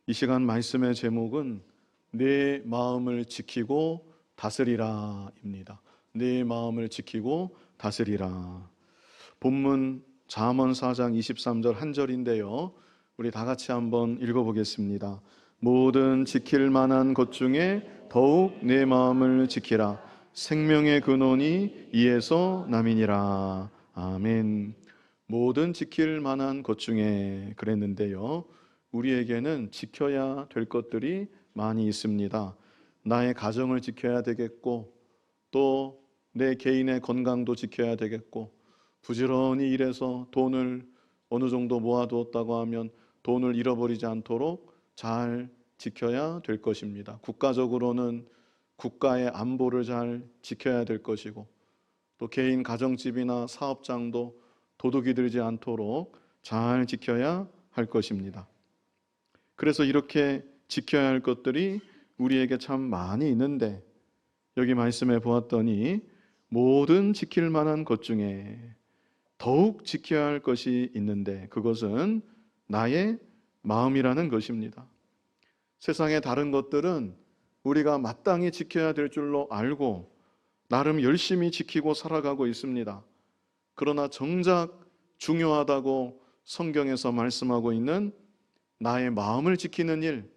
이 시간 말씀의 제목은 내 마음을 지키고 다스리라입니다. 내 마음을 지키고 다스리라. 본문 잠언 4장 23절 한 절인데요. 우리 다 같이 한번 읽어보겠습니다. 모든 지킬 만한 것 중에 더욱 내 마음을 지키라. 생명의 근원이 이에서 남이니라. 아멘. 모든 지킬 만한 것 중에 그랬는데요. 우리에게는 지켜야 될 것들이 많이 있습니다. 나의 가정을 지켜야 되겠고, 또 내 개인의 건강도 지켜야 되겠고, 부지런히 일해서 돈을 어느 정도 모아두었다고 하면 돈을 잃어버리지 않도록 잘 지켜야 될 것입니다. 국가적으로는 국가의 안보를 잘 지켜야 될 것이고, 또 개인 가정집이나 사업장도 도둑이 들지 않도록 잘 지켜야 할 것입니다. 그래서 이렇게 지켜야 할 것들이 우리에게 참 많이 있는데, 여기 말씀해 보았더니 모든 지킬 만한 것 중에 더욱 지켜야 할 것이 있는데, 그것은 나의 마음이라는 것입니다. 세상의 다른 것들은 우리가 마땅히 지켜야 될 줄로 알고 나름 열심히 지키고 살아가고 있습니다. 그러나 정작 중요하다고 성경에서 말씀하고 있는 나의 마음을 지키는 일,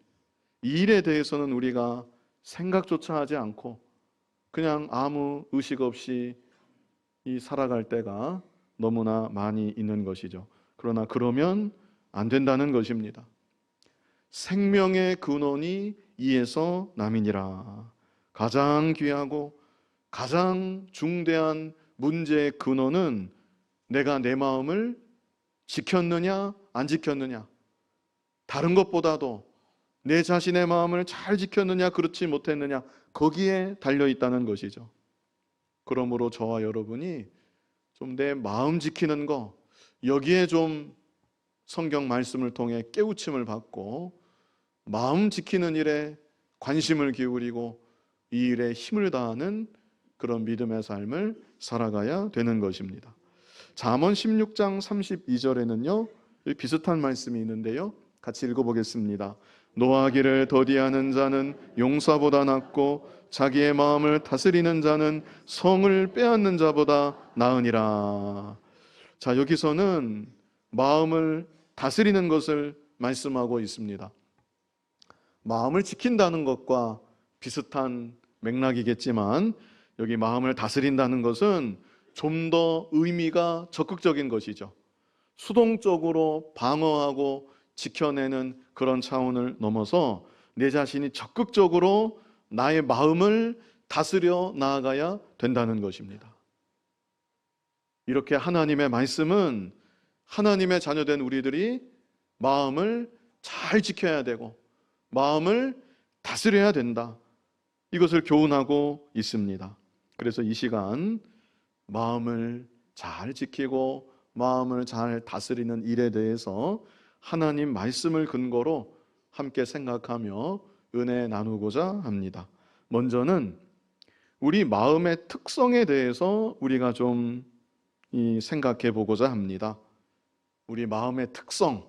이 일에 대해서는 우리가 생각조차 하지 않고 그냥 아무 의식 없이 살아갈 때가 너무나 많이 있는 것이죠. 그러나 그러면 안 된다는 것입니다. 생명의 근원이 이에서 남이니라. 가장 귀하고 가장 중대한 문제의 근원은 내가 내 마음을 지켰느냐 안 지켰느냐, 다른 것보다도 내 자신의 마음을 잘 지켰느냐 그렇지 못했느냐, 거기에 달려있다는 것이죠. 그러므로 저와 여러분이 좀 내 마음 지키는 거, 여기에 좀 성경 말씀을 통해 깨우침을 받고 마음 지키는 일에 관심을 기울이고 이 일에 힘을 다하는 그런 믿음의 삶을 살아가야 되는 것입니다. 잠언 16장 32절에는요 비슷한 말씀이 있는데요, 같이 읽어보겠습니다. 노하기를 더디하는 자는 용사보다 낫고 자기의 마음을 다스리는 자는 성을 빼앗는 자보다 나으니라. 자, 여기서는 마음을 다스리는 것을 말씀하고 있습니다. 마음을 지킨다는 것과 비슷한 맥락이겠지만, 여기 마음을 다스린다는 것은 좀 더 의미가 적극적인 것이죠. 수동적으로 방어하고 지켜내는 그런 차원을 넘어서 내 자신이 적극적으로 나의 마음을 다스려 나아가야 된다는 것입니다. 이렇게 하나님의 말씀은 하나님의 자녀된 우리들이 마음을 잘 지켜야 되고 마음을 다스려야 된다, 이것을 교훈하고 있습니다. 그래서 이 시간 마음을 잘 지키고 마음을 잘 다스리는 일에 대해서 하나님 말씀을 근거로 함께 생각하며 은혜 나누고자 합니다. 먼저는 우리 마음의 특성에 대해서 우리가 좀 생각해 보고자 합니다. 우리 마음의 특성,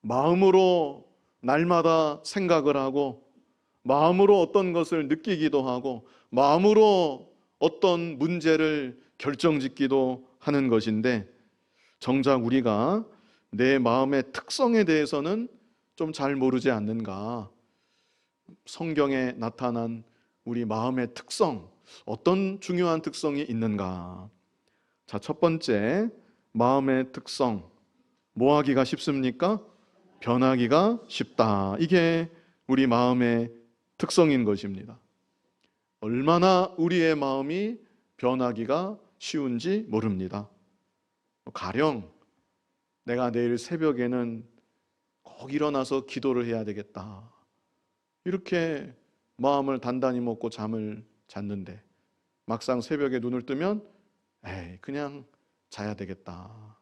마음으로 날마다 생각을 하고 마음으로 어떤 것을 느끼기도 하고 마음으로 어떤 문제를 결정짓기도 하는 것인데, 정작 우리가 내 마음의 특성에 대해서는 좀 잘 모르지 않는가? 성경에 나타난 우리 마음의 특성, 어떤 중요한 특성이 있는가? 자, 첫 번째, 마음의 특성. 뭐 하기가 쉽습니까? 변하기가 쉽다. 이게 우리 마음의 특성인 것입니다. 얼마나 우리의 마음이 변하기가 쉬운지 모릅니다. 가령 내가 내일 새벽에는 꼭 일어나서 기도를 해야 되겠다, 이렇게 마음을 단단히 먹고 잠을 잤는데 막상 새벽에 눈을 뜨면 그냥 자야 되겠다.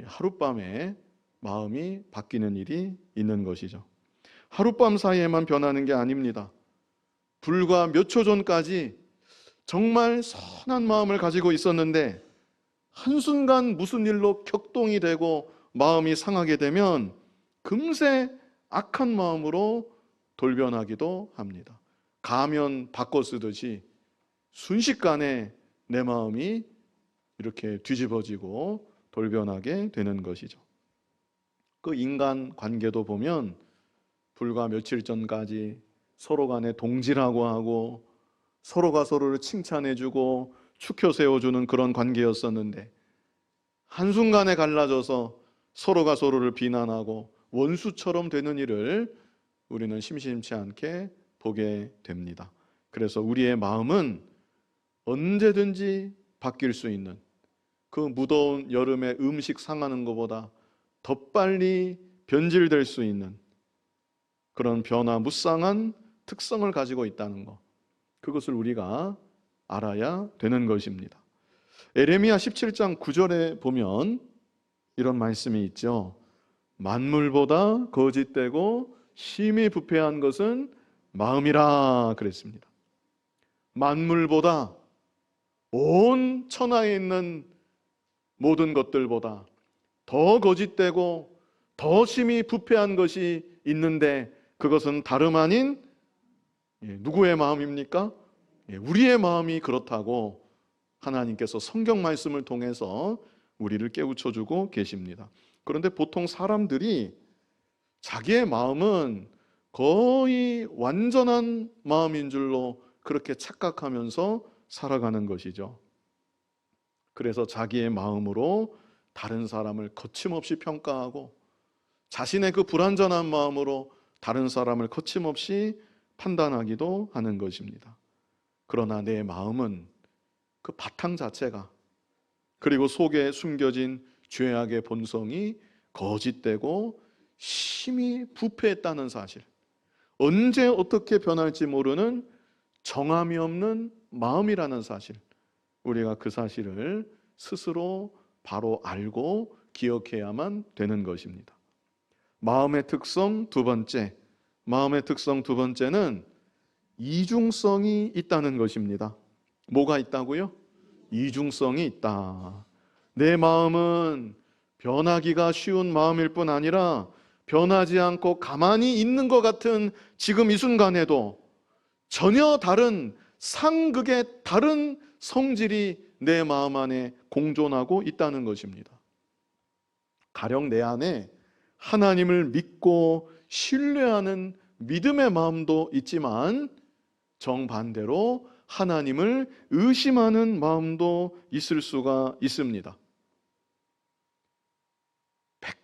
하룻밤에 마음이 바뀌는 일이 있는 것이죠. 하룻밤 사이에만 변하는 게 아닙니다. 불과 몇 초 전까지 정말 선한 마음을 가지고 있었는데 한순간 무슨 일로 격동이 되고 마음이 상하게 되면 금세 악한 마음으로 돌변하기도 합니다. 가면 바꿔 쓰듯이 순식간에 내 마음이 이렇게 뒤집어지고 돌변하게 되는 것이죠. 그 인간 관계도 보면 불과 며칠 전까지 서로 간에 동지라고 하고 서로가 서로를 칭찬해주고 축혀 세워주는 그런 관계였었는데 한순간에 갈라져서 서로가 서로를 비난하고 원수처럼 되는 일을 우리는 심심치 않게 보게 됩니다. 그래서 우리의 마음은 언제든지 바뀔 수 있는, 그 무더운 여름에 음식 상하는 것보다 더 빨리 변질될 수 있는 그런 변화무쌍한 특성을 가지고 있다는 것, 그것을 우리가 알아야 되는 것입니다. 에레미야 17장 9절에 보면 이런 말씀이 있죠. 만물보다 거짓되고 심히 부패한 것은 마음이라 그랬습니다. 만물보다, 온 천하에 있는 모든 것들보다 더 거짓되고 더 심히 부패한 것이 있는데 그것은 다름 아닌 누구의 마음입니까? 우리의 마음이 그렇다고 하나님께서 성경 말씀을 통해서 우리를 깨우쳐주고 계십니다. 그런데 보통 사람들이 자기의 마음은 거의 완전한 마음인 줄로 그렇게 착각하면서 살아가는 것이죠. 그래서 자기의 마음으로 다른 사람을 거침없이 평가하고 자신의 그 불완전한 마음으로 다른 사람을 거침없이 판단하기도 하는 것입니다. 그러나 내 마음은 그 바탕 자체가, 그리고 속에 숨겨진 죄악의 본성이 거짓되고 심히 부패했다는 사실, 언제 어떻게 변할지 모르는 정함이 없는 마음이라는 사실, 우리가 그 사실을 스스로 바로 알고 기억해야만 되는 것입니다. 마음의 특성 두 번째, 마음의 특성 두 번째는 이중성이 있다는 것입니다. 뭐가 있다고요? 이중성이 있다. 내 마음은 변하기가 쉬운 마음일 뿐 아니라 변하지 않고 가만히 있는 것 같은 지금 이 순간에도 전혀 다른 상극의 다른 성질이 내 마음 안에 공존하고 있다는 것입니다. 가령 내 안에 하나님을 믿고 신뢰하는 믿음의 마음도 있지만 정반대로 하나님을 의심하는 마음도 있을 수가 있습니다.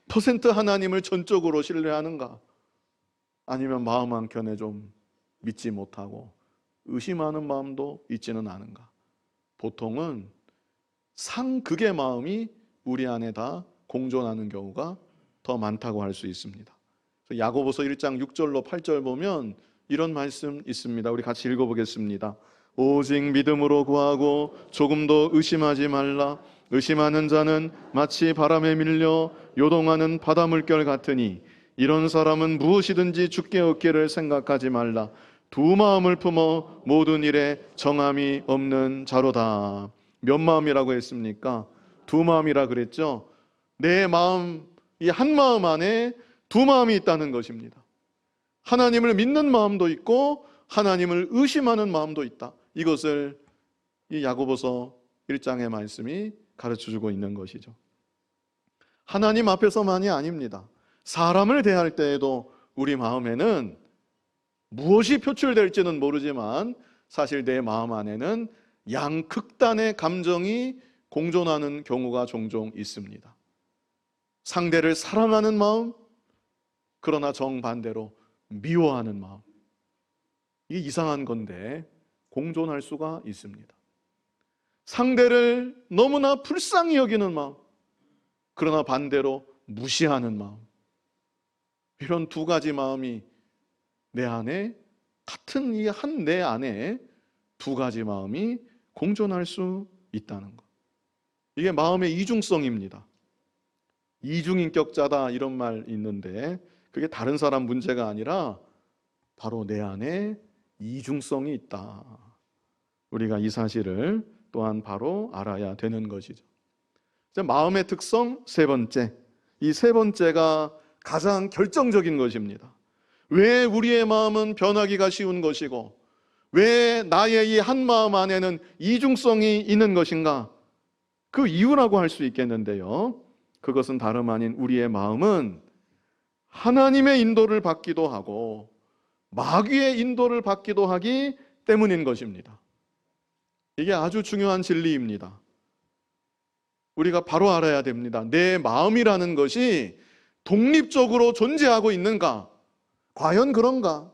100% 하나님을 전적으로 신뢰하는가? 아니면 마음 한켠에 좀 믿지 못하고 의심하는 마음도 있지는 않은가? 보통은 상극의 마음이 우리 안에 다 공존하는 경우가 더 많다고 할 수 있습니다. 야고보서 1장 6절로 8절 보면 이런 말씀 있습니다. 우리 같이 읽어보겠습니다. 오직 믿음으로 구하고 조금도 의심하지 말라. 의심하는 자는 마치 바람에 밀려 요동하는 바다 물결 같으니 이런 사람은 무엇이든지 주께 얻기를 생각하지 말라. 두 마음을 품어 모든 일에 정함이 없는 자로다. 몇 마음이라고 했습니까? 두 마음이라 그랬죠. 내 마음, 이 한 마음 안에 두 마음이 있다는 것입니다. 하나님을 믿는 마음도 있고 하나님을 의심하는 마음도 있다. 이것을 이 야고보서 1장의 말씀이 가르쳐주고 있는 것이죠. 하나님 앞에서만이 아닙니다. 사람을 대할 때에도 우리 마음에는 무엇이 표출될지는 모르지만 사실 내 마음 안에는 양극단의 감정이 공존하는 경우가 종종 있습니다. 상대를 사랑하는 마음, 그러나 정반대로 미워하는 마음. 이게 이상한 건데 공존할 수가 있습니다. 상대를 너무나 불쌍히 여기는 마음, 그러나 반대로 무시하는 마음. 이런 두 가지 마음이 내 안에, 같은 이 한 내 안에 두 가지 마음이 공존할 수 있다는 것. 이게 마음의 이중성입니다. 이중인격자다 이런 말 있는데 그게 다른 사람 문제가 아니라 바로 내 안에 이중성이 있다. 우리가 이 사실을 또한 바로 알아야 되는 것이죠. 마음의 특성 세 번째, 이 세 번째가 가장 결정적인 것입니다. 왜 우리의 마음은 변하기가 쉬운 것이고 왜 나의 이 한 마음 안에는 이중성이 있는 것인가? 그 이유라고 할 수 있겠는데요, 그것은 다름 아닌 우리의 마음은 하나님의 인도를 받기도 하고 마귀의 인도를 받기도 하기 때문인 것입니다. 이게 아주 중요한 진리입니다. 우리가 바로 알아야 됩니다. 내 마음이라는 것이 독립적으로 존재하고 있는가? 과연 그런가?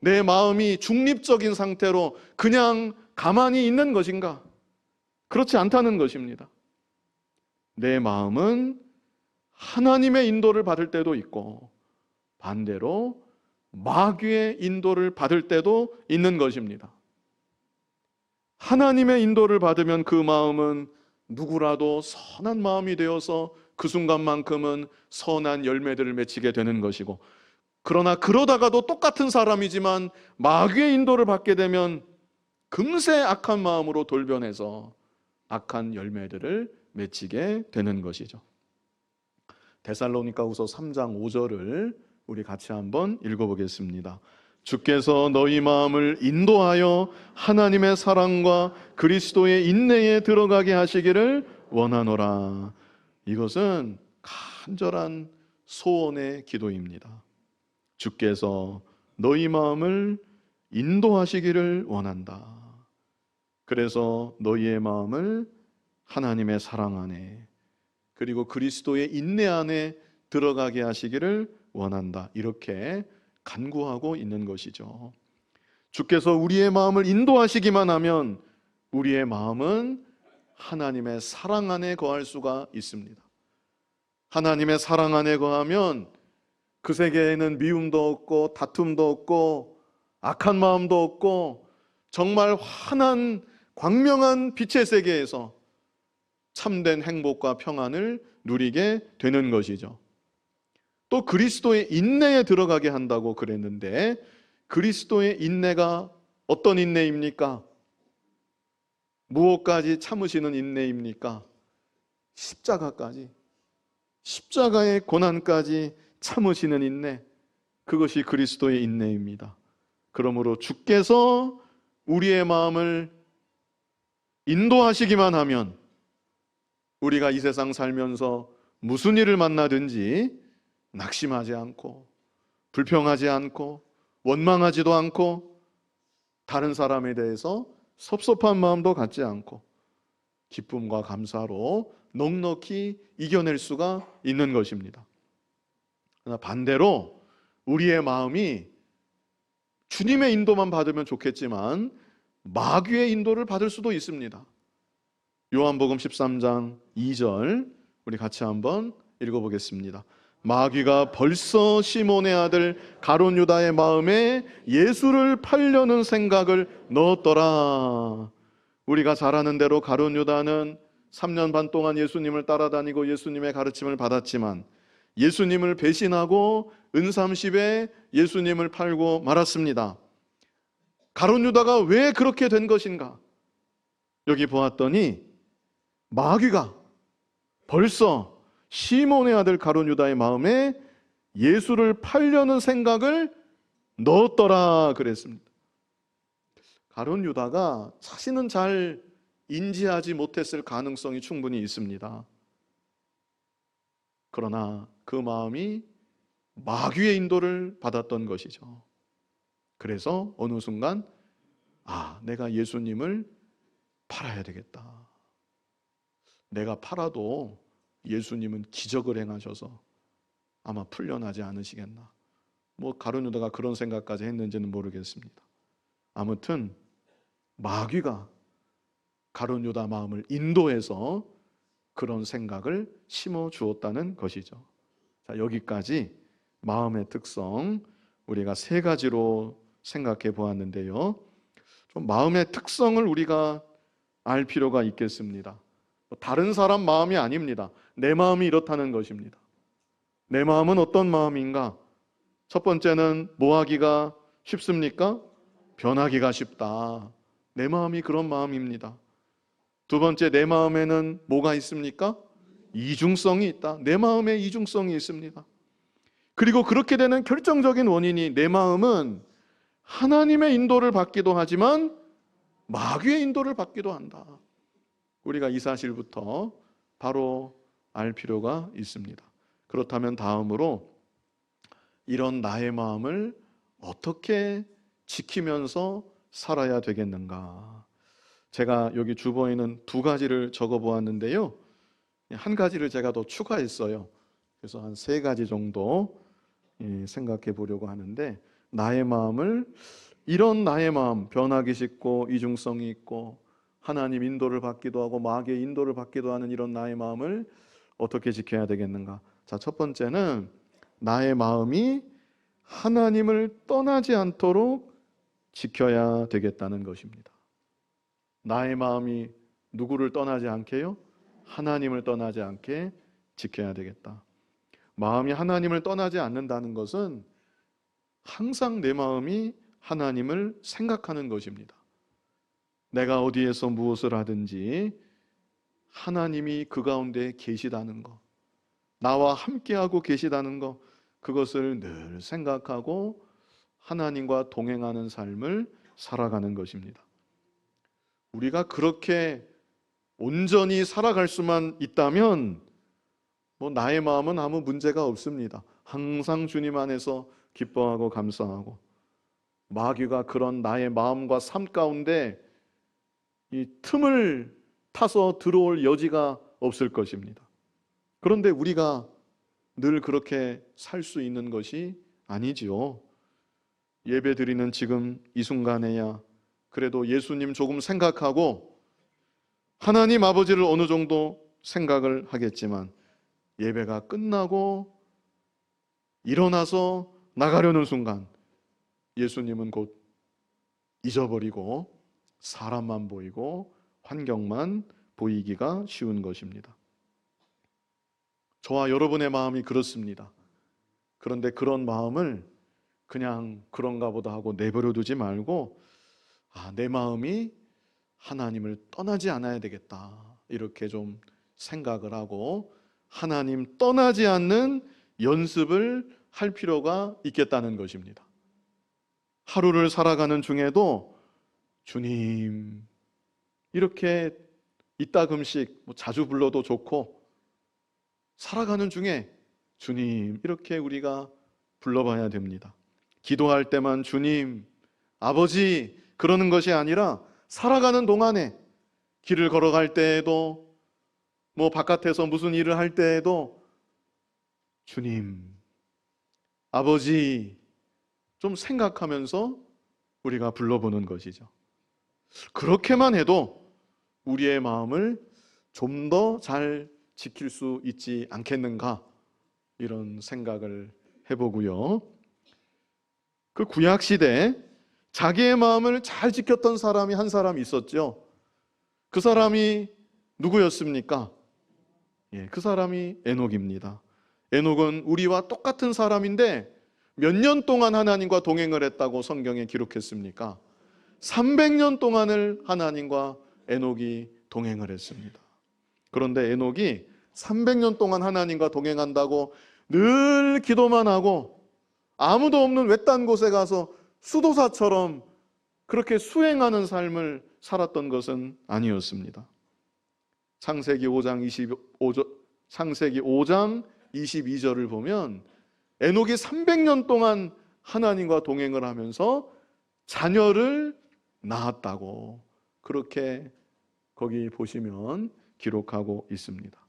내 마음이 중립적인 상태로 그냥 가만히 있는 것인가? 그렇지 않다는 것입니다. 내 마음은 하나님의 인도를 받을 때도 있고 반대로 마귀의 인도를 받을 때도 있는 것입니다. 하나님의 인도를 받으면 그 마음은 누구라도 선한 마음이 되어서 그 순간만큼은 선한 열매들을 맺히게 되는 것이고, 그러나 그러다가도 똑같은 사람이지만 마귀의 인도를 받게 되면 금세 악한 마음으로 돌변해서 악한 열매들을 맺히게 되는 것이죠. 데살로니가후서 3장 5절을 우리 같이 한번 읽어보겠습니다. 주께서 너희 마음을 인도하여 하나님의 사랑과 그리스도의 인내에 들어가게 하시기를 원하노라. 이것은 간절한 소원의 기도입니다. 주께서 너희 마음을 인도하시기를 원한다. 그래서 너희의 마음을 하나님의 사랑 안에 그리고 그리스도의 인내 안에 들어가게 하시기를 원한다. 이렇게 간구하고 있는 것이죠. 주께서 우리의 마음을 인도하시기만 하면 우리의 마음은 하나님의 사랑 안에 거할 수가 있습니다. 하나님의 사랑 안에 거하면 그 세계에는 미움도 없고 다툼도 없고 악한 마음도 없고 정말 환한 광명한 빛의 세계에서 참된 행복과 평안을 누리게 되는 것이죠. 또 그리스도의 인내에 들어가게 한다고 그랬는데, 그리스도의 인내가 어떤 인내입니까? 무엇까지 참으시는 인내입니까? 십자가까지, 십자가의 고난까지 참으시는 인내, 그것이 그리스도의 인내입니다. 그러므로 주께서 우리의 마음을 인도하시기만 하면 우리가 이 세상 살면서 무슨 일을 만나든지 낙심하지 않고 불평하지 않고 원망하지도 않고 다른 사람에 대해서 섭섭한 마음도 갖지 않고 기쁨과 감사로 넉넉히 이겨낼 수가 있는 것입니다. 그러나 반대로 우리의 마음이 주님의 인도만 받으면 좋겠지만 마귀의 인도를 받을 수도 있습니다. 요한복음 13장 2절 우리 같이 한번 읽어보겠습니다. 마귀가 벌써 시몬의 아들 가룟 유다의 마음에 예수를 팔려는 생각을 넣었더라. 우리가 잘 아는 대로 가룟 유다는 3년 반 동안 예수님을 따라다니고 예수님의 가르침을 받았지만 예수님을 배신하고 은삼십에 예수님을 팔고 말았습니다. 가룟 유다가 왜 그렇게 된 것인가? 여기 보았더니 마귀가 벌써 시몬의 아들 가룟 유다의 마음에 예수를 팔려는 생각을 넣었더라 그랬습니다. 가룟 유다가 자신은 잘 인지하지 못했을 가능성이 충분히 있습니다. 그러나 그 마음이 마귀의 인도를 받았던 것이죠. 그래서 어느 순간 내가 예수님을 팔아야 되겠다. 내가 팔아도 예수님은 기적을 행하셔서 아마 풀려나지 않으시겠나. 가룟 유다가 그런 생각까지 했는지는 모르겠습니다. 아무튼 마귀가 가룟 유다 마음을 인도해서 그런 생각을 심어 주었다는 것이죠. 자, 여기까지 마음의 특성 우리가 세 가지로 생각해 보았는데요. 좀 마음의 특성을 우리가 알 필요가 있겠습니다. 다른 사람 마음이 아닙니다. 내 마음이 이렇다는 것입니다. 내 마음은 어떤 마음인가? 첫 번째는 뭐 하기가 쉽습니까? 변하기가 쉽다. 내 마음이 그런 마음입니다. 두 번째, 내 마음에는 뭐가 있습니까? 이중성이 있다. 내 마음에 이중성이 있습니다. 그리고 그렇게 되는 결정적인 원인이 내 마음은 하나님의 인도를 받기도 하지만 마귀의 인도를 받기도 한다. 우리가 이 사실부터 바로 알 필요가 있습니다. 그렇다면 다음으로 이런 나의 마음을 어떻게 지키면서 살아야 되겠는가? 제가 여기 주보에는 두 가지를 적어 보았는데요. 한 가지를 제가 더 추가했어요. 그래서 한 세 가지 정도 생각해 보려고 하는데, 이런 나의 마음, 변하기 쉽고 이중성이 있고 하나님 인도를 받기도 하고 마귀의 인도를 받기도 하는 이런 나의 마음을 어떻게 지켜야 되겠는가? 자, 첫 번째는 나의 마음이 하나님을 떠나지 않도록 지켜야 되겠다는 것입니다. 나의 마음이 누구를 떠나지 않게요? 하나님을 떠나지 않게 지켜야 되겠다. 마음이 하나님을 떠나지 않는다는 것은 항상 내 마음이 하나님을 생각하는 것입니다. 내가 어디에서 무엇을 하든지 하나님이 그 가운데 계시다는 것, 나와 함께하고 계시다는 것, 그것을 늘 생각하고 하나님과 동행하는 삶을 살아가는 것입니다. 우리가 그렇게 온전히 살아갈 수만 있다면 나의 마음은 아무 문제가 없습니다. 항상 주님 안에서 기뻐하고 감사하고, 마귀가 그런 나의 마음과 삶 가운데 이 틈을 타서 들어올 여지가 없을 것입니다. 그런데 우리가 늘 그렇게 살 수 있는 것이 아니지요. 예배 드리는 지금 이 순간에야 그래도 예수님 조금 생각하고 하나님 아버지를 어느 정도 생각을 하겠지만, 예배가 끝나고 일어나서 나가려는 순간 예수님은 곧 잊어버리고 사람만 보이고 환경만 보이기가 쉬운 것입니다. 저와 여러분의 마음이 그렇습니다. 그런데 그런 마음을 그냥 그런가 보다 하고 내버려 두지 말고, 내 마음이 하나님을 떠나지 않아야 되겠다, 이렇게 좀 생각을 하고 하나님 떠나지 않는 연습을 할 필요가 있겠다는 것입니다. 하루를 살아가는 중에도 주님, 이렇게 이따금씩 자주 불러도 좋고, 살아가는 중에 주님, 이렇게 우리가 불러봐야 됩니다. 기도할 때만 주님, 아버지 그러는 것이 아니라 살아가는 동안에, 길을 걸어갈 때에도 바깥에서 무슨 일을 할 때에도 주님, 아버지 좀 생각하면서 우리가 불러보는 것이죠. 그렇게만 해도 우리의 마음을 좀 더 잘 지킬 수 있지 않겠는가, 이런 생각을 해보고요. 그 구약시대에 자기의 마음을 잘 지켰던 사람이 한 사람 있었죠. 그 사람이 누구였습니까? 그 사람이 에녹입니다. 에녹은 우리와 똑같은 사람인데 몇 년 동안 하나님과 동행을 했다고 성경에 기록했습니까? 300년 동안을 하나님과 에녹이 동행을 했습니다. 그런데 에녹이 300년 동안 하나님과 동행한다고 늘 기도만 하고 아무도 없는 외딴 곳에 가서 수도사처럼 그렇게 수행하는 삶을 살았던 것은 아니었습니다. 창세기 5장 22절을 보면 에녹이 300년 동안 하나님과 동행을 하면서 자녀를 낳았다고, 그렇게 거기 보시면 기록하고 있습니다.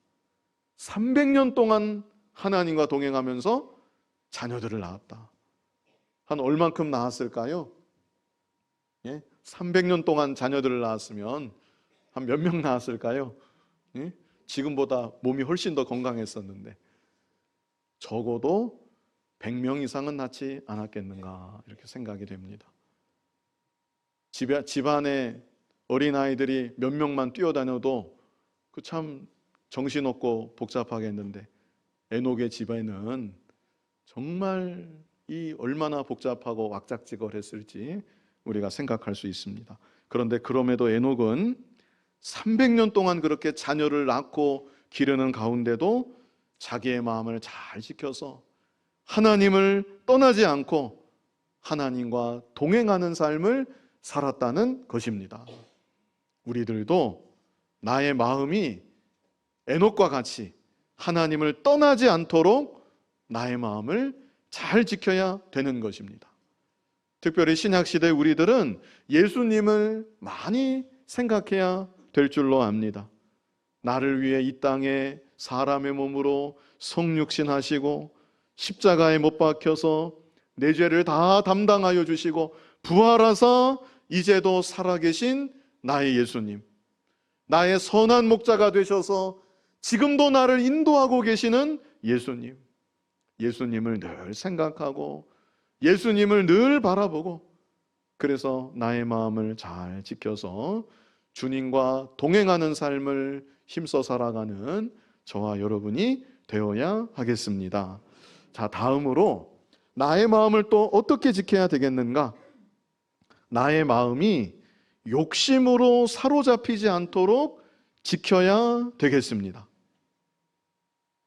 300년 동안 하나님과 동행하면서 자녀들을 낳았다. 한 얼만큼 낳았을까요? 300년 동안 자녀들을 낳았으면 한 몇 명 낳았을까요? 지금보다 몸이 훨씬 더 건강했었는데 적어도 100명 이상은 낳지 않았겠는가, 이렇게 생각이 됩니다. 집안에 어린아이들이 몇 명만 뛰어다녀도 그 참 정신없고 복잡하겠는데, 에녹의 집에는 정말 이 얼마나 복잡하고 왁작지껄했을지 우리가 생각할 수 있습니다. 그런데 그럼에도 에녹은 300년 동안 그렇게 자녀를 낳고 기르는 가운데도 자기의 마음을 잘 지켜서 하나님을 떠나지 않고 하나님과 동행하는 삶을 살았다는 것입니다. 우리들도 나의 마음이 에녹과 같이 하나님을 떠나지 않도록 나의 마음을 잘 지켜야 되는 것입니다. 특별히 신약시대 우리들은 예수님을 많이 생각해야 될 줄로 압니다. 나를 위해 이 땅에 사람의 몸으로 성육신하시고 십자가에 못 박혀서 내 죄를 다 담당하여 주시고 부활하사 이제도 살아계신 나의 예수님, 나의 선한 목자가 되셔서 지금도 나를 인도하고 계시는 예수님, 예수님을 늘 생각하고 예수님을 늘 바라보고, 그래서 나의 마음을 잘 지켜서 주님과 동행하는 삶을 힘써 살아가는 저와 여러분이 되어야 하겠습니다. 자, 다음으로 나의 마음을 또 어떻게 지켜야 되겠는가? 나의 마음이 욕심으로 사로잡히지 않도록 지켜야 되겠습니다.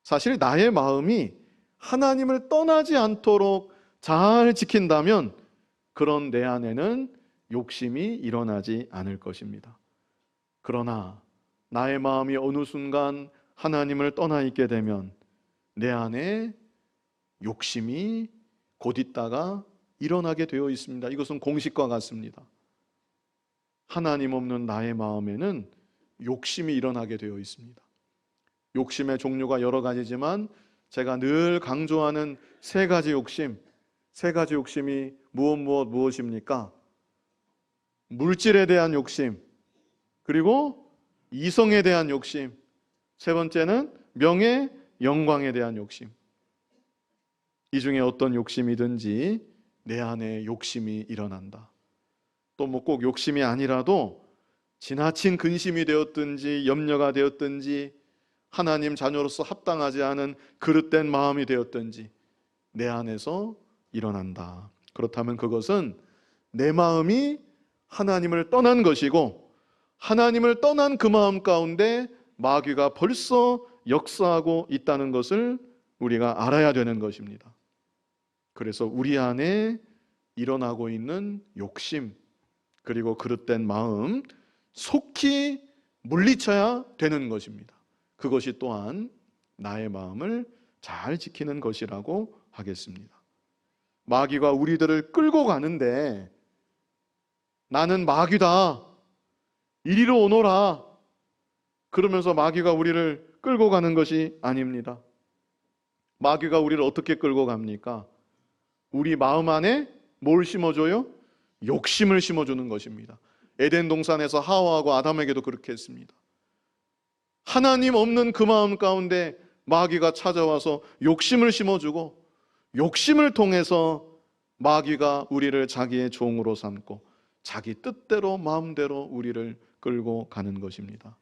사실 나의 마음이 하나님을 떠나지 않도록 잘 지킨다면 그런 내 안에는 욕심이 일어나지 않을 것입니다. 그러나 나의 마음이 어느 순간 하나님을 떠나 있게 되면 내 안에 욕심이 곧 있다가 일어나게 되어 있습니다. 이것은 공식과 같습니다. 하나님 없는 나의 마음에는 욕심이 일어나게 되어 있습니다. 욕심의 종류가 여러 가지지만 제가 늘 강조하는 세 가지 욕심이 무엇입니까? 물질에 대한 욕심, 그리고 이성에 대한 욕심, 세 번째는 명예, 영광에 대한 욕심. 이 중에 어떤 욕심이든지 내 안에 욕심이 일어난다. 또 뭐 꼭 욕심이 아니라도 지나친 근심이 되었든지 염려가 되었든지 하나님 자녀로서 합당하지 않은 그릇된 마음이 되었든지 내 안에서 일어난다. 그렇다면 그것은 내 마음이 하나님을 떠난 것이고, 하나님을 떠난 그 마음 가운데 마귀가 벌써 역사하고 있다는 것을 우리가 알아야 되는 것입니다. 그래서 우리 안에 일어나고 있는 욕심, 그리고 그릇된 마음 속히 물리쳐야 되는 것입니다. 그것이 또한 나의 마음을 잘 지키는 것이라고 하겠습니다. 마귀가 우리들을 끌고 가는데 나는 마귀다, 이리로 오너라 그러면서 마귀가 우리를 끌고 가는 것이 아닙니다. 마귀가 우리를 어떻게 끌고 갑니까? 우리 마음 안에 뭘 심어줘요? 욕심을 심어주는 것입니다. 에덴 동산에서 하와하고 아담에게도 그렇게 했습니다. 하나님 없는 그 마음 가운데 마귀가 찾아와서 욕심을 심어주고, 욕심을 통해서 마귀가 우리를 자기의 종으로 삼고 자기 뜻대로 마음대로 우리를 끌고 가는 것입니다.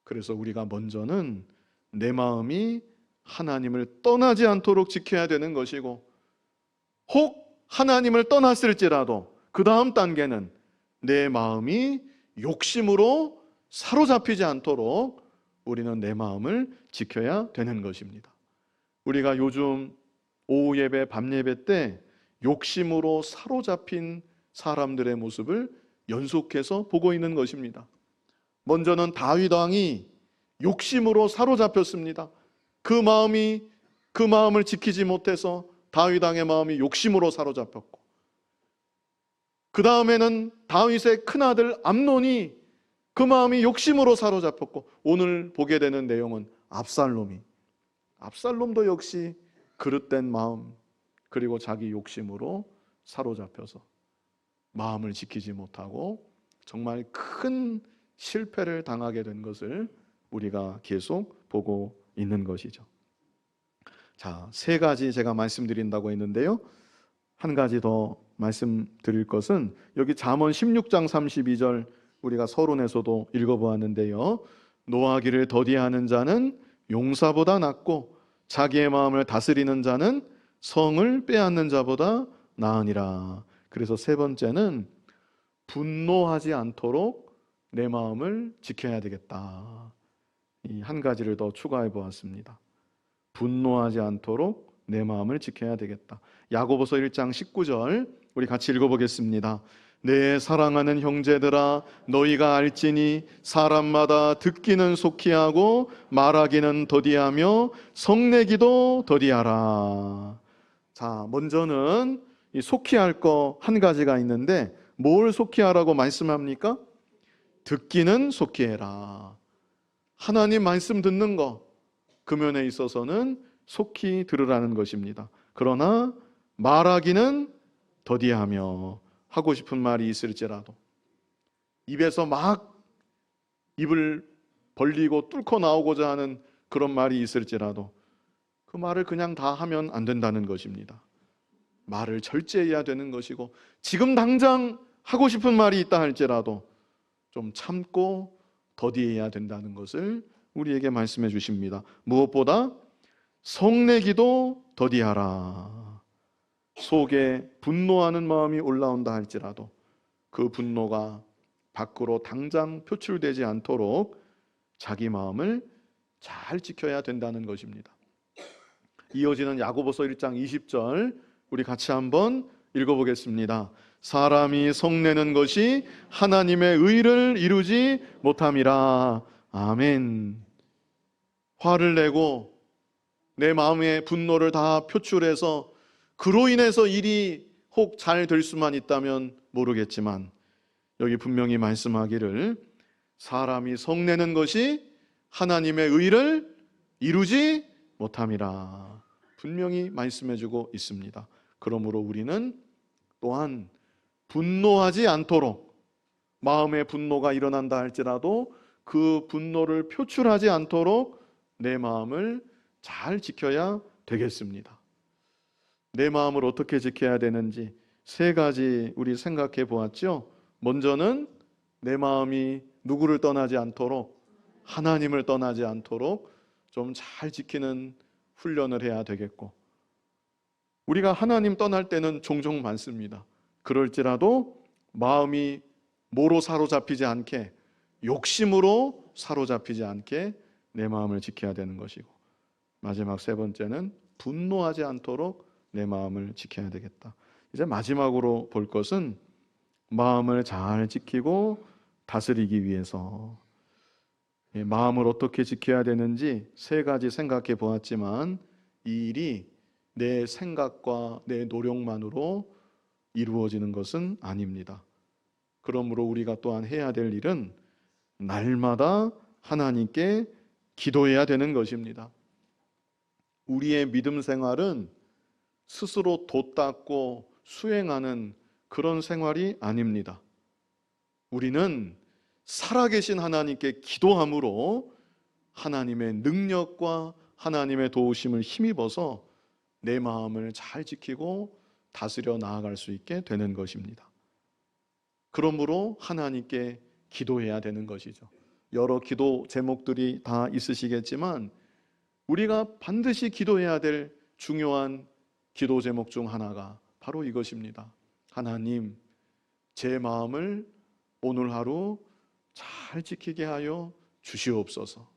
그래서 우리가 먼저는 내 마음이 하나님을 떠나지 않도록 지켜야 되는 것이고, 혹 하나님을 떠났을지라도 그 다음 단계는 내 마음이 욕심으로 사로잡히지 않도록 우리는 내 마음을 지켜야 되는 것입니다. 우리가 요즘 오후 예배, 밤 예배 때 욕심으로 사로잡힌 사람들의 모습을 연속해서 보고 있는 것입니다. 먼저는 다윗 왕이 욕심으로 사로잡혔습니다. 그 마음을 지키지 못해서 다윗 왕의 마음이 욕심으로 사로잡혔고, 그 다음에는 다윗의 큰아들 암논이 그 마음이 욕심으로 사로잡혔고, 오늘 보게 되는 내용은 압살롬도 역시 그릇된 마음, 그리고 자기 욕심으로 사로잡혀서 마음을 지키지 못하고 정말 큰 실패를 당하게 된 것을 우리가 계속 보고 있는 것이죠. 자, 세 가지 제가 말씀드린다고 했는데요, 한 가지 더 말씀드릴 것은 여기 잠언 16장 32절 우리가 서론에서도 읽어보았는데요, 노하기를 더디하는 자는 용사보다 낫고 자기의 마음을 다스리는 자는 성을 빼앗는 자보다 나으니라. 그래서 세 번째는 분노하지 않도록 내 마음을 지켜야 되겠다. 이 한 가지를 더 추가해 보았습니다. 분노하지 않도록 내 마음을 지켜야 되겠다. 야고보서 1장 19절 우리 같이 읽어보겠습니다. 내 사랑하는 형제들아 너희가 알지니 사람마다 듣기는 속히 하고 말하기는 더디하며 성내기도 더디하라. 자, 먼저는 이 속히 할 거 한 가지가 있는데 뭘 속히 하라고 말씀합니까? 듣기는 속히 해라. 하나님 말씀 듣는 거, 그 면에 있어서는 속히 들으라는 것입니다. 그러나 말하기는 더디하며, 하고 싶은 말이 있을지라도, 입에서 막 입을 벌리고 뚫고 나오고자 하는 그런 말이 있을지라도 그 말을 그냥 다 하면 안 된다는 것입니다. 말을 절제해야 되는 것이고, 지금 당장 하고 싶은 말이 있다 할지라도 좀 참고 더디해야 된다는 것을 우리에게 말씀해 주십니다. 무엇보다 성내기도 더디하라. 속에 분노하는 마음이 올라온다 할지라도 그 분노가 밖으로 당장 표출되지 않도록 자기 마음을 잘 지켜야 된다는 것입니다. 이어지는 야고보서 1장 20절 우리 같이 한번 읽어보겠습니다. 사람이 성내는 것이 하나님의 의를 이루지 못함이라. 아멘. 화를 내고 내 마음의 분노를 다 표출해서 그로 인해서 일이 혹 잘 될 수만 있다면 모르겠지만, 여기 분명히 말씀하기를 사람이 성내는 것이 하나님의 의를 이루지 못함이라 분명히 말씀해주고 있습니다. 그러므로 우리는 또한 분노하지 않도록, 마음의 분노가 일어난다 할지라도 그 분노를 표출하지 않도록 내 마음을 잘 지켜야 되겠습니다. 내 마음을 어떻게 지켜야 되는지 세 가지 우리 생각해 보았죠. 먼저는 내 마음이 누구를 떠나지 않도록, 하나님을 떠나지 않도록 좀 잘 지키는 훈련을 해야 되겠고, 우리가 하나님 떠날 때는 종종 많습니다. 그럴지라도 마음이 뭐로 사로잡히지 않게, 욕심으로 사로잡히지 않게 내 마음을 지켜야 되는 것이고, 마지막 세 번째는 분노하지 않도록 내 마음을 지켜야 되겠다. 이제 마지막으로 볼 것은 마음을 잘 지키고 다스리기 위해서, 마음을 어떻게 지켜야 되는지 세 가지 생각해 보았지만 이 일이 내 생각과 내 노력만으로 이루어지는 것은 아닙니다. 그러므로 우리가 또한 해야 될 일은 날마다 하나님께 기도해야 되는 것입니다. 우리의 믿음 생활은 스스로 돛닦고 수행하는 그런 생활이 아닙니다. 우리는 살아계신 하나님께 기도함으로 하나님의 능력과 하나님의 도우심을 힘입어서 내 마음을 잘 지키고 다스려 나아갈 수 있게 되는 것입니다. 그러므로 하나님께 기도해야 되는 것이죠. 여러 기도 제목들이 다 있으시겠지만 우리가 반드시 기도해야 될 중요한 기도 제목 중 하나가 바로 이것입니다. 하나님, 제 마음을 오늘 하루 잘 지키게 하여 주시옵소서.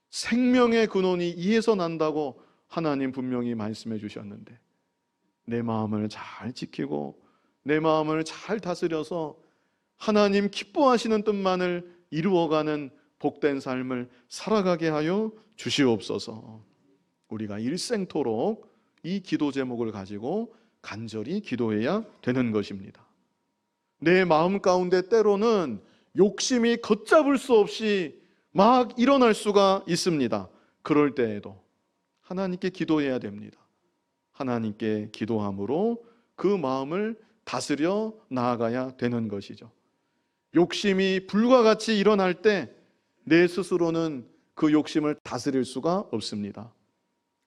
생명의 근원이 이에서 난다고 하나님 분명히 말씀해 주셨는데, 내 마음을 잘 지키고 내 마음을 잘 다스려서 하나님 기뻐하시는 뜻만을 이루어가는 복된 삶을 살아가게 하여 주시옵소서. 우리가 일생토록 이 기도 제목을 가지고 간절히 기도해야 되는 것입니다. 내 마음 가운데 때로는 욕심이 걷잡을 수 없이 막 일어날 수가 있습니다. 그럴 때에도 하나님께 기도해야 됩니다. 하나님께 기도함으로 그 마음을 다스려 나아가야 되는 것이죠. 욕심이 불과 같이 일어날 때 내 스스로는 그 욕심을 다스릴 수가 없습니다.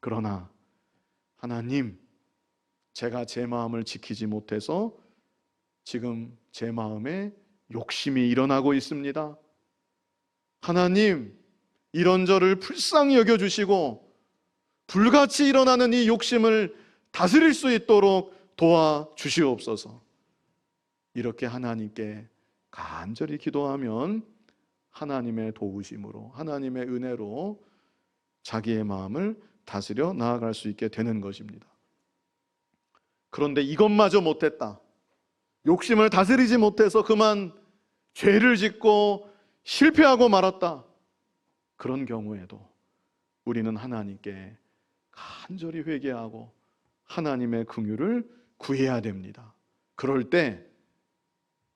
그러나 하나님, 제가 제 마음을 지키지 못해서 지금 제 마음에 욕심이 일어나고 있습니다. 하나님, 이런 저를 불쌍히 여겨주시고 불같이 일어나는 이 욕심을 다스릴 수 있도록 도와주시옵소서. 이렇게 하나님께 간절히 기도하면 하나님의 도우심으로, 하나님의 은혜로 자기의 마음을 다스려 나아갈 수 있게 되는 것입니다. 그런데 이것마저 못했다, 욕심을 다스리지 못해서 그만 죄를 짓고 실패하고 말았다, 그런 경우에도 우리는 하나님께 간절히 회개하고 하나님의 긍휼을 구해야 됩니다. 그럴 때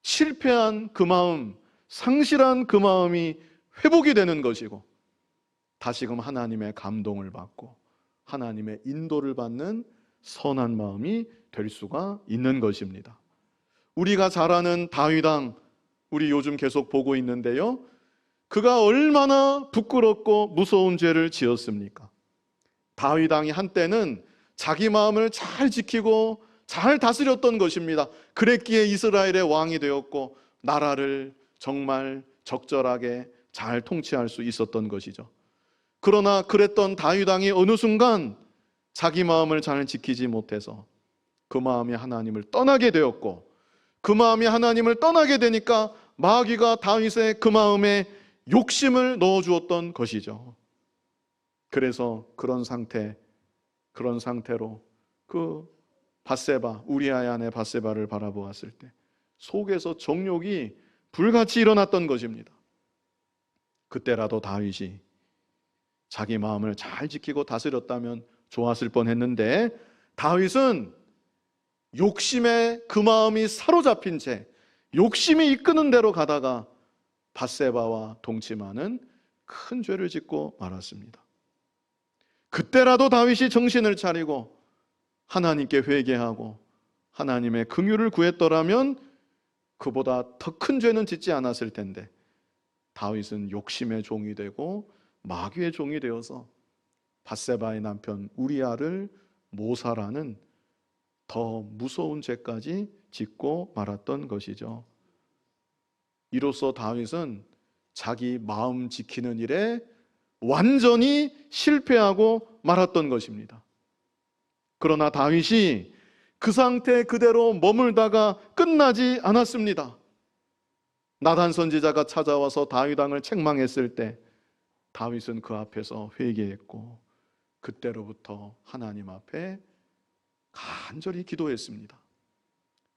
실패한 그 마음, 상실한 그 마음이 회복이 되는 것이고 다시금 하나님의 감동을 받고 하나님의 인도를 받는 선한 마음이 될 수가 있는 것입니다. 우리가 잘 아는 다윗 왕, 우리 요즘 계속 보고 있는데요, 그가 얼마나 부끄럽고 무서운 죄를 지었습니까? 다윗 왕이 한때는 자기 마음을 잘 지키고 잘 다스렸던 것입니다. 그랬기에 이스라엘의 왕이 되었고 나라를 정말 적절하게 잘 통치할 수 있었던 것이죠. 그러나 그랬던 다윗 왕이 어느 순간 자기 마음을 잘 지키지 못해서 그 마음이 하나님을 떠나게 되었고, 그 마음이 하나님을 떠나게 되니까 마귀가 다윗의 그 마음에 욕심을 넣어주었던 것이죠. 그래서 그런 상태로 그 밧세바, 우리아의 아내 밧세바를 바라보았을 때 속에서 정욕이 불같이 일어났던 것입니다. 그때라도 다윗이 자기 마음을 잘 지키고 다스렸다면 좋았을 뻔했는데, 다윗은 욕심에 그 마음이 사로잡힌 채 욕심이 이끄는 대로 가다가 밧세바와 동침하는 큰 죄를 짓고 말았습니다. 그때라도 다윗이 정신을 차리고 하나님께 회개하고 하나님의 긍휼을 구했더라면 그보다 더 큰 죄는 짓지 않았을 텐데, 다윗은 욕심의 종이 되고 마귀의 종이 되어서 밧세바의 남편 우리아를 모살하는 더 무서운 죄까지 짓고 말았던 것이죠. 이로써 다윗은 자기 마음 지키는 일에 완전히 실패하고 말았던 것입니다. 그러나 다윗이 그 상태 그대로 머물다가 끝나지 않았습니다. 나단 선지자가 찾아와서 다윗 왕을 책망했을 때 다윗은 그 앞에서 회개했고 그때로부터 하나님 앞에 간절히 기도했습니다.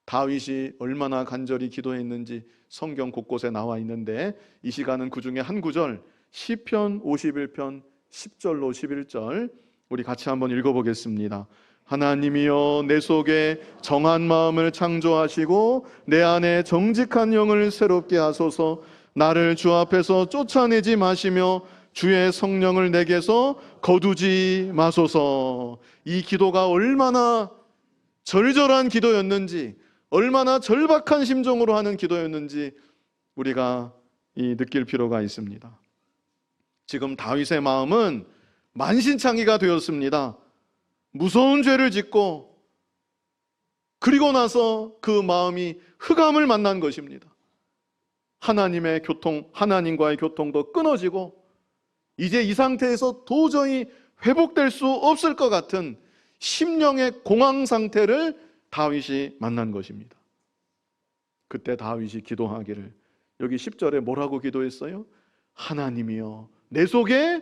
다윗이 얼마나 간절히 기도했는지 성경 곳곳에 나와 있는데, 이 시간은 그 중에 한 구절, 시편 51편 10절로 11절 우리 같이 한번 읽어보겠습니다. 하나님이여, 내 속에 정한 마음을 창조하시고 내 안에 정직한 영을 새롭게 하소서. 나를 주 앞에서 쫓아내지 마시며 주의 성령을 내게서 거두지 마소서. 이 기도가 얼마나 절절한 기도였는지, 얼마나 절박한 심정으로 하는 기도였는지 우리가 느낄 필요가 있습니다. 지금 다윗의 마음은 만신창이가 되었습니다. 무서운 죄를 짓고 그리고 나서 그 마음이 흑암을 만난 것입니다. 하나님과의 교통도 끊어지고 이제 이 상태에서 도저히 회복될 수 없을 것 같은 심령의 공황 상태를 다윗이 만난 것입니다. 그때 다윗이 기도하기를, 여기 10절에 뭐라고 기도했어요? 하나님이여, 내 속에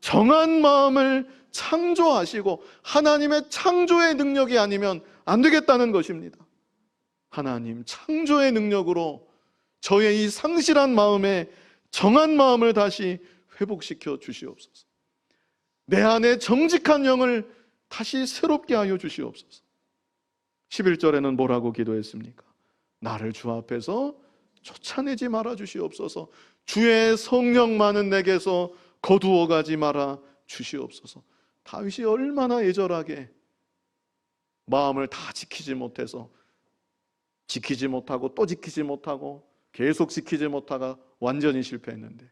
정한 마음을 창조하시고, 하나님의 창조의 능력이 아니면 안 되겠다는 것입니다. 하나님, 창조의 능력으로 저의 이 상실한 마음에 정한 마음을 다시 회복시켜 주시옵소서. 내 안에 정직한 영을 다시 새롭게 하여 주시옵소서. 11절에는 뭐라고 기도했습니까? 나를 주 앞에서 쫓아내지 말아 주시옵소서. 주의 성령만은 내게서 거두어 가지 말아 주시옵소서. 다윗이 얼마나 애절하게 마음을 다 지키지 못해서 지키지 못하고 또 지키지 못하고 계속 지키지 못하다가 완전히 실패했는데,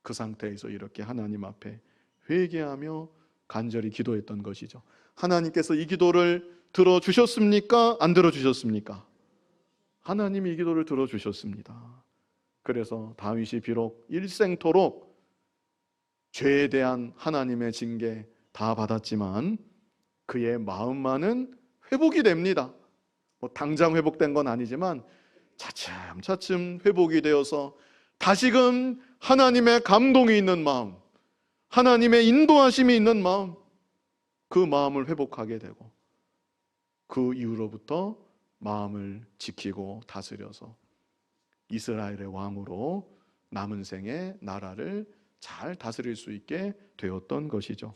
그 상태에서 이렇게 하나님 앞에 회개하며 간절히 기도했던 것이죠. 하나님께서 이 기도를 들어주셨습니까? 안 들어주셨습니까? 하나님이 이 기도를 들어주셨습니다. 그래서 다윗이 비록 일생토록 죄에 대한 하나님의 징계 다 받았지만 그의 마음만은 회복이 됩니다. 당장 회복된 건 아니지만 차츰차츰 회복이 되어서 다시금 하나님의 감동이 있는 마음, 하나님의 인도하심이 있는 마음, 그 마음을 회복하게 되고 그 이후로부터 마음을 지키고 다스려서 이스라엘의 왕으로 남은 생에 나라를 잘 다스릴 수 있게 되었던 것이죠.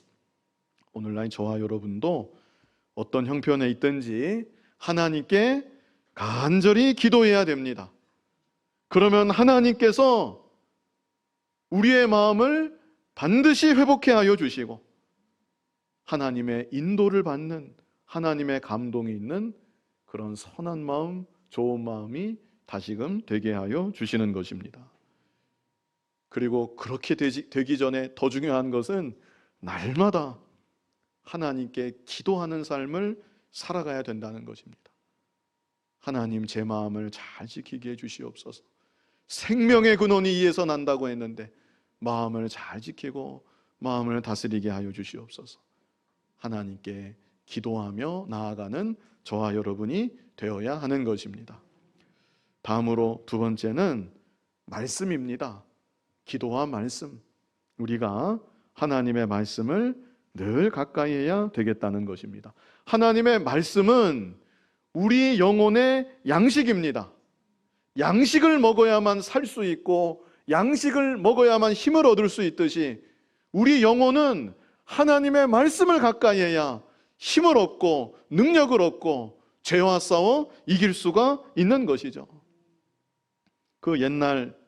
오늘날 저와 여러분도 어떤 형편에 있든지 하나님께 간절히 기도해야 됩니다. 그러면 하나님께서 우리의 마음을 반드시 회복해 하여 주시고 하나님의 인도를 받는, 하나님의 감동이 있는 그런 선한 마음, 좋은 마음이 다시금 되게 하여 주시는 것입니다. 그리고 그렇게 되기 전에 더 중요한 것은 날마다 하나님께 기도하는 삶을 살아가야 된다는 것입니다. 하나님, 제 마음을 잘 지키게 해 주시옵소서. 생명의 근원이 이에서 난다고 했는데 마음을 잘 지키고 마음을 다스리게 하여 주시옵소서. 하나님께 기도하며 나아가는 저와 여러분이 되어야 하는 것입니다. 다음으로 두 번째는 말씀입니다. 기도와 말씀. 우리가 하나님의 말씀을 늘 가까이 해야 되겠다는 것입니다. 하나님의 말씀은 우리 영혼의 양식입니다. 양식을 먹어야만 살 수 있고 양식을 먹어야만 힘을 얻을 수 있듯이 우리 영혼은 하나님의 말씀을 가까이 해야 힘을 얻고 능력을 얻고 죄와 싸워 이길 수가 있는 것이죠. 그 옛날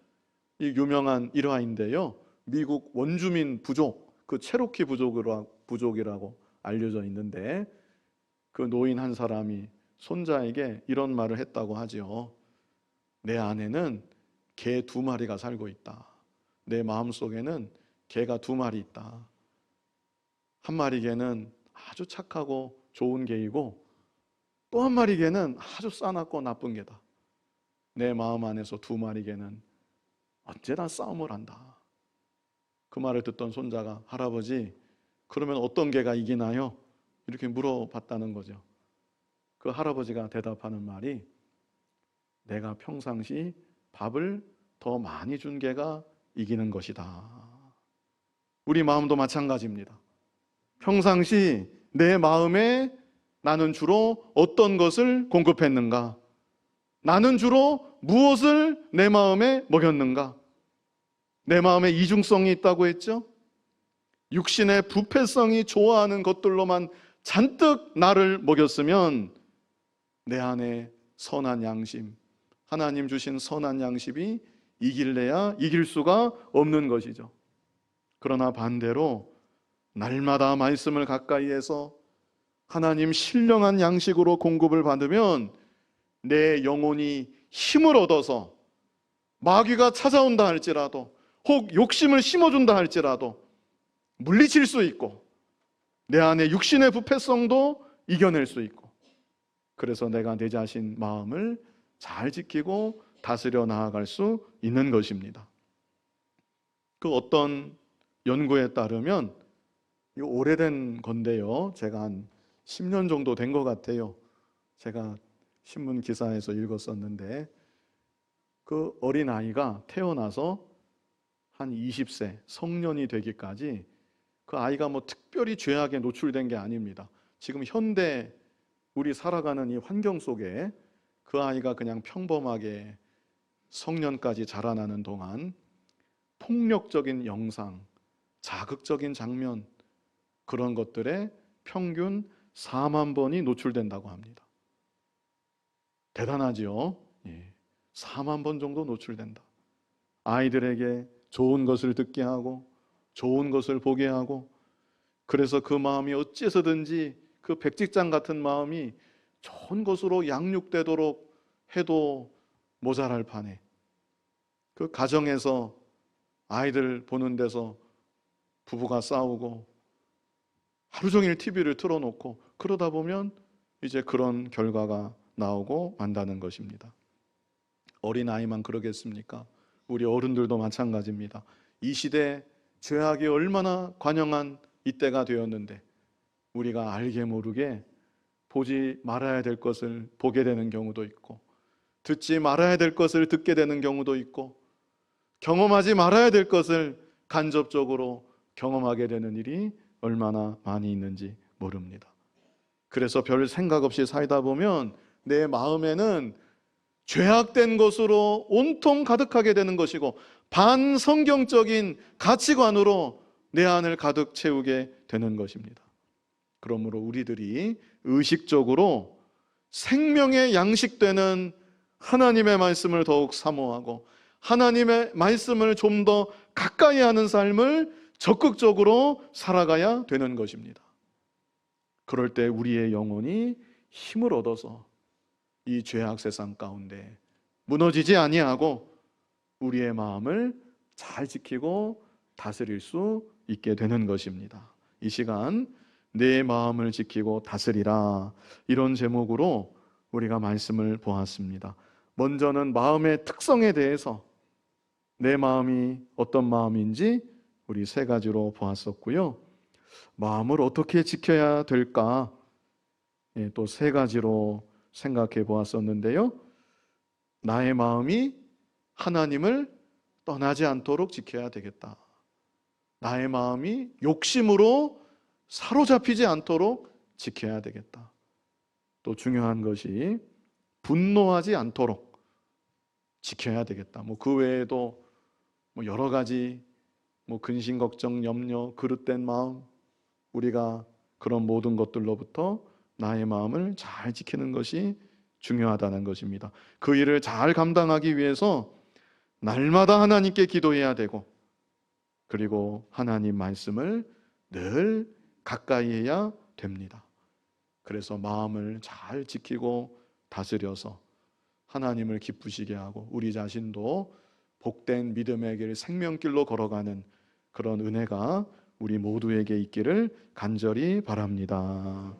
유명한 일화인데요, 미국 원주민 부족, 그 체로키 부족이라고 알려져 있는데 그 노인 한 사람이 손자에게 이런 말을 했다고 하지요. 내 안에는 개 2마리가 살고 있다. 내 마음속에는 개가 2마리 있다. 한 마리 개는 아주 착하고 좋은 개이고 또 한 마리 개는 아주 싸납고 나쁜 개다. 내 마음 안에서 2마리 개는 언제나 싸움을 한다. 그 말을 듣던 손자가, 할아버지, 그러면 어떤 개가 이기나요? 이렇게 물어봤다는 거죠. 그 할아버지가 대답하는 말이, 내가 평상시 밥을 더 많이 준 개가 이기는 것이다. 우리 마음도 마찬가지입니다. 평상시 내 마음에 나는 주로 어떤 것을 공급했는가? 나는 주로 무엇을 내 마음에 먹였는가? 내 마음에 이중성이 있다고 했죠? 육신의 부패성이 좋아하는 것들로만 잔뜩 나를 먹였으면 내 안에 선한 양심, 하나님 주신 선한 양심이 이길래야 이길 수가 없는 것이죠. 그러나 반대로 날마다 말씀을 가까이 해서 하나님 신령한 양식으로 공급을 받으면 내 영혼이 힘을 얻어서 마귀가 찾아온다 할지라도, 혹 욕심을 심어준다 할지라도 물리칠 수 있고 내 안에 육신의 부패성도 이겨낼 수 있고, 그래서 내가 내 자신 마음을 잘 지키고 다스려 나아갈 수 있는 것입니다. 그 어떤 연구에 따르면, 이거 오래된 건데요, 제가 한 10년 정도 된 것 같아요. 제가 신문 기사에서 읽었었는데, 그 어린아이가 태어나서 한 20세 성년이 되기까지 그 아이가 뭐 특별히 죄악에 노출된 게 아닙니다. 지금 현대 우리 살아가는 이 환경 속에 그 아이가 그냥 평범하게 성년까지 자라나는 동안 폭력적인 영상, 자극적인 장면, 그런 것들에 평균 4만 번이 노출된다고 합니다. 대단하지요? 4만 번 정도 노출된다. 아이들에게 좋은 것을 듣게 하고 좋은 것을 보게 하고, 그래서 그 마음이 어째서든지 그 백직장 같은 마음이 좋은 것으로 양육되도록 해도 모자랄 판에 그 가정에서 아이들 보는 데서 부부가 싸우고 하루 종일 TV를 틀어놓고 그러다 보면 이제 그런 결과가 나오고 만다는 것입니다. 어린아이만 그러겠습니까? 우리 어른들도 마찬가지입니다. 이 시대 죄악이 얼마나 관영한 이때가 되었는데 우리가 알게 모르게 보지 말아야 될 것을 보게 되는 경우도 있고, 듣지 말아야 될 것을 듣게 되는 경우도 있고, 경험하지 말아야 될 것을 간접적으로 경험하게 되는 일이 얼마나 많이 있는지 모릅니다. 그래서 별 생각 없이 살다 보면 내 마음에는 죄악된 것으로 온통 가득하게 되는 것이고 반성경적인 가치관으로 내 안을 가득 채우게 되는 것입니다. 그러므로 우리들이 의식적으로 생명의 양식되는 하나님의 말씀을 더욱 사모하고 하나님의 말씀을 좀 더 가까이 하는 삶을 적극적으로 살아가야 되는 것입니다. 그럴 때 우리의 영혼이 힘을 얻어서 이 죄악 세상 가운데 무너지지 아니하고 우리의 마음을 잘 지키고 다스릴 수 있게 되는 것입니다. 이 시간 내 마음을 지키고 다스리라, 이런 제목으로 우리가 말씀을 보았습니다. 먼저는 마음의 특성에 대해서 내 마음이 어떤 마음인지 우리 세 가지로 보았었고요. 마음을 어떻게 지켜야 될까 또 세 가지로 생각해 보았었는데요. 나의 마음이 하나님을 떠나지 않도록 지켜야 되겠다. 나의 마음이 욕심으로 사로잡히지 않도록 지켜야 되겠다. 또 중요한 것이 분노하지 않도록 지켜야 되겠다. 그 외에도 여러 가지 근심, 걱정, 염려, 그릇된 마음, 우리가 그런 모든 것들로부터 나의 마음을 잘 지키는 것이 중요하다는 것입니다. 그 일을 잘 감당하기 위해서 날마다 하나님께 기도해야 되고, 그리고 하나님 말씀을 늘 가까이 해야 됩니다. 그래서 마음을 잘 지키고 다스려서 하나님을 기쁘시게 하고 우리 자신도 복된 믿음의 길, 생명길로 걸어가는 그런 은혜가 우리 모두에게 있기를 간절히 바랍니다.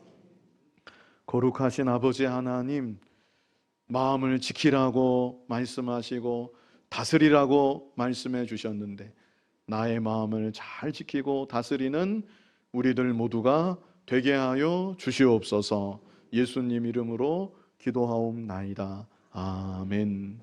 거룩하신 아버지 하나님, 마음을 지키라고 말씀하시고 다스리라고 말씀해 주셨는데 나의 마음을 잘 지키고 다스리는 우리들 모두가 되게 하여 주시옵소서. 예수님 이름으로 기도하옵나이다. 아멘.